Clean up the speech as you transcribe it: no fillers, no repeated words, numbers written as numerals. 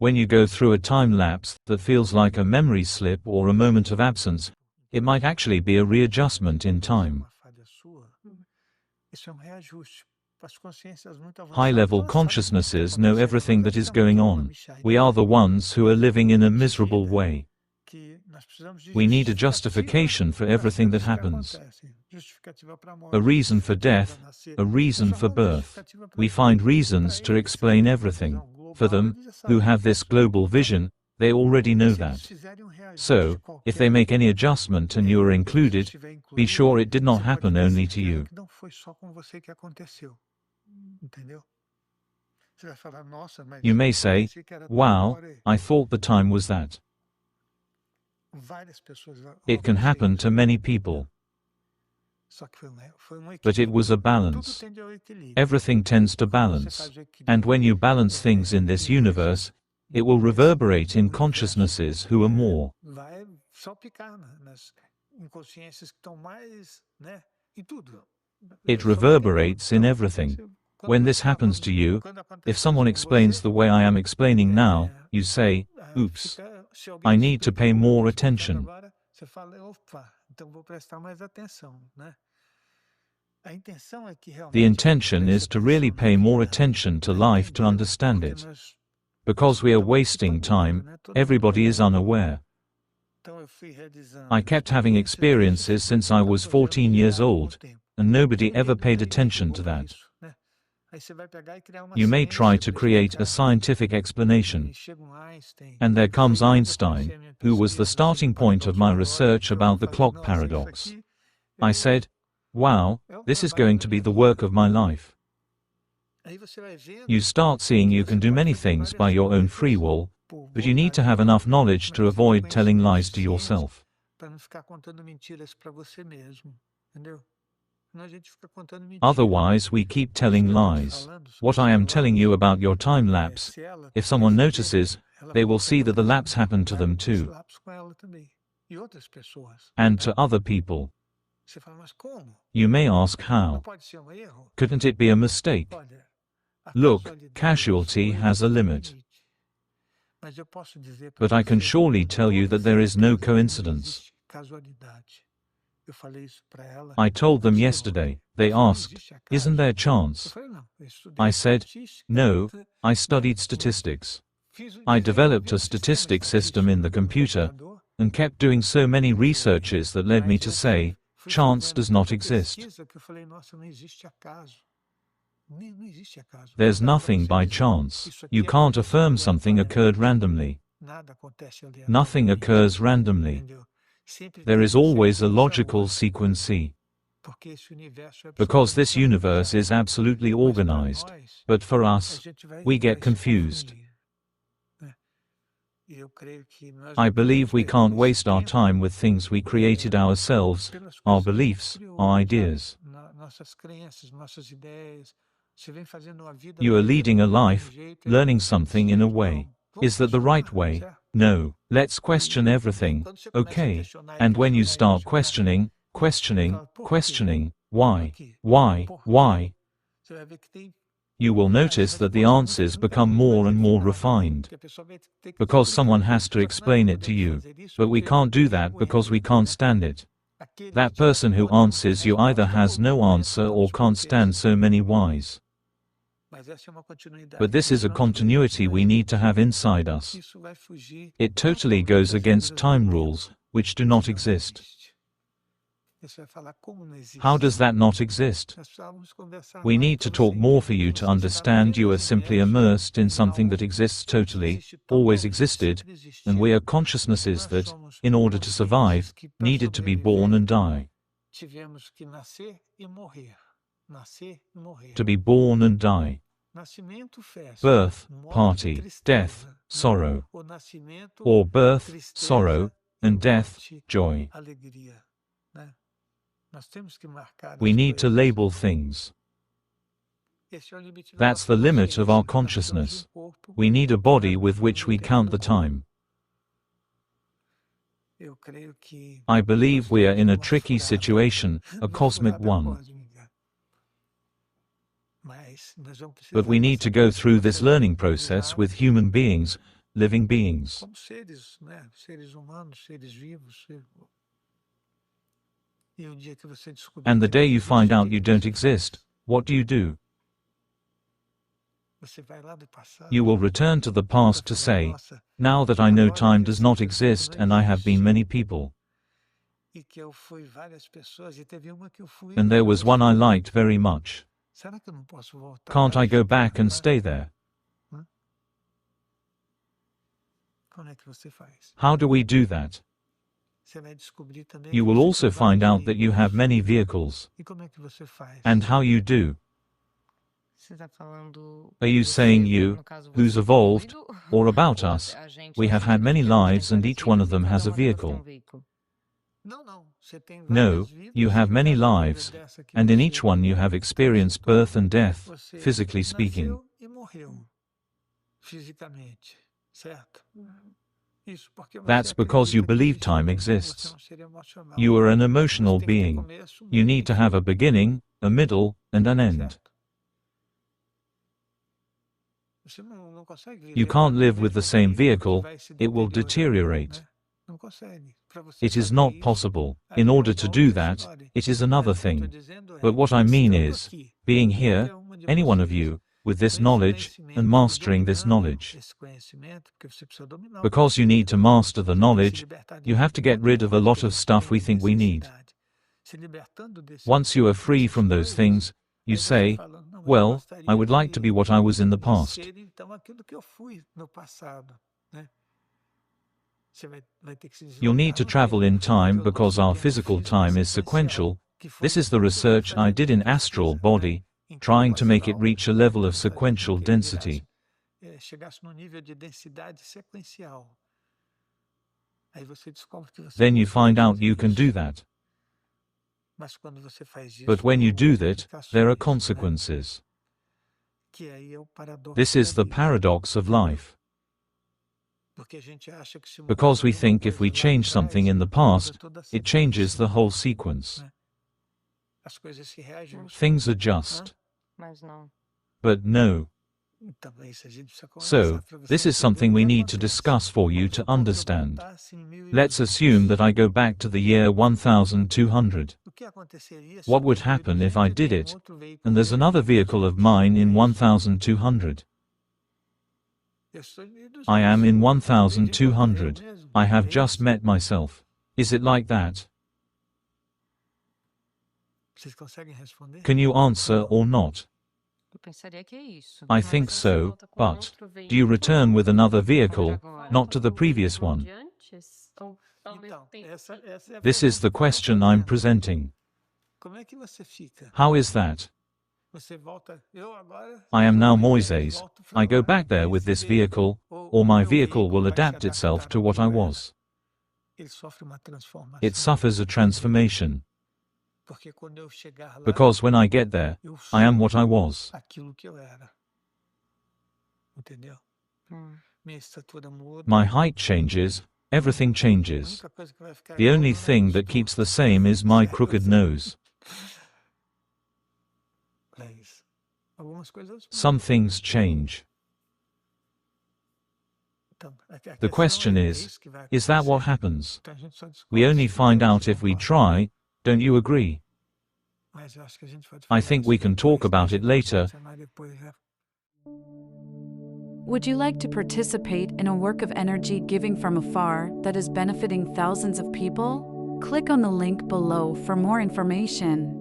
When you go through a time lapse that feels like a memory slip or a moment of absence, it might actually be a readjustment in time. High-level consciousnesses know everything that is going on. We are the ones who are living in a miserable way. We need a justification for everything that happens. A reason for death, a reason for birth. We find reasons to explain everything. For them, who have this global vision, they already know that. So, if they make any adjustment and you are included, be sure it did not happen only to you. You may say, wow, I thought the time was that. It can happen to many people. But it was a balance. Everything tends to balance. And when you balance things in this universe, it will reverberate in consciousnesses who are more. It reverberates in everything. When this happens to you, if someone explains the way I am explaining now, you say, oops, I need to pay more attention. The intention is to really pay more attention to life to understand it. Because we are wasting time, everybody is unaware. I kept having experiences since I was 14 years old, and nobody ever paid attention to that. You may try to create a scientific explanation. And there comes Einstein, who was the starting point of my research about the clock paradox. I said, wow, this is going to be the work of my life. You start seeing you can do many things by your own free will, but you need to have enough knowledge to avoid telling lies to yourself. Otherwise we keep telling lies. What I am telling you about your time lapse, if someone notices, they will see that the lapse happened to them too. And to other people. You may ask how. Couldn't it be a mistake? Look, casualty has a limit. But I can surely tell you that there is no coincidence. I told them yesterday. They asked, isn't there chance? I said, no, I studied statistics. I developed a statistic system in the computer, and kept doing so many researches that led me to say, chance does not exist. There's nothing by chance. You can't affirm something occurred randomly. Nothing occurs randomly. There is always a logical sequence. Because this universe is absolutely organized. But for us, we get confused. I believe we can't waste our time with things we created ourselves, our beliefs, our ideas. You are leading a life, learning something in a way. Is that the right way? No. Let's question everything, okay? And when you start questioning, why, you will notice that the answers become more and more refined. Because someone has to explain it to you. But we can't do that because we can't stand it. That person who answers you either has no answer or can't stand so many whys. But this is a continuity we need to have inside us. It totally goes against time rules, which do not exist. How does that not exist? We need to talk more for you to understand you are simply immersed in something that exists totally, always existed, and we are consciousnesses that, in order to survive, needed to be born and die. To be born and die. Birth, party, death, sorrow. Or birth, sorrow, and death, joy. We need to label things. That's the limit of our consciousness. We need a body with which we count the time. I believe we are in a tricky situation, a cosmic one. But we need to go through this learning process with human beings, living beings. And the day you find out you don't exist, what do? You will return to the past to say, now that I know time does not exist and I have been many people. And there was one I liked very much. Can't I go back and stay there? How do we do that? You will also find out that you have many vehicles. And how you do? Are you saying you, who's evolved, or about us? We have had many lives and each one of them has a vehicle. No, you have many lives, and in each one you have experienced birth and death, physically speaking. That's because you believe time exists. You are an emotional being. You need to have a beginning, a middle, and an end. You can't live with the same vehicle, it will deteriorate. It is not possible. In order to do that, it is another thing. But what I mean is, being here, any one of you, with this knowledge, and mastering this knowledge. Because you need to master the knowledge, you have to get rid of a lot of stuff we think we need. Once you are free from those things, you say, well, I would like to be what I was in the past. You'll need to travel in time because our physical time is sequential. This is the research I did in astral body, trying to make it reach a level of sequential density. Then you find out you can do that. But when you do that, there are consequences. This is the paradox of life. Because we think if we change something in the past, it changes the whole sequence. Things adjust. But no. So, this is something we need to discuss for you to understand. Let's assume that I go back to the year 1200. What would happen if I did it, and there's another vehicle of mine in 1200? I am in 1200. I have just met myself. Is it like that? Can you answer or not? I think so, but do you return with another vehicle, not to the previous one? This is the question I'm presenting. How is that? I am now Moises. I go back there with this vehicle, or my vehicle will adapt itself to what I was. It suffers a transformation. Because when I get there, I am what I was. My height changes, everything changes. The only thing that keeps the same is my crooked nose. Some things change. The question is that what happens? We only find out if we try, don't you agree? I think we can talk about it later. Would you like to participate in a work of energy giving from afar that is benefiting thousands of people? Click on the link below for more information.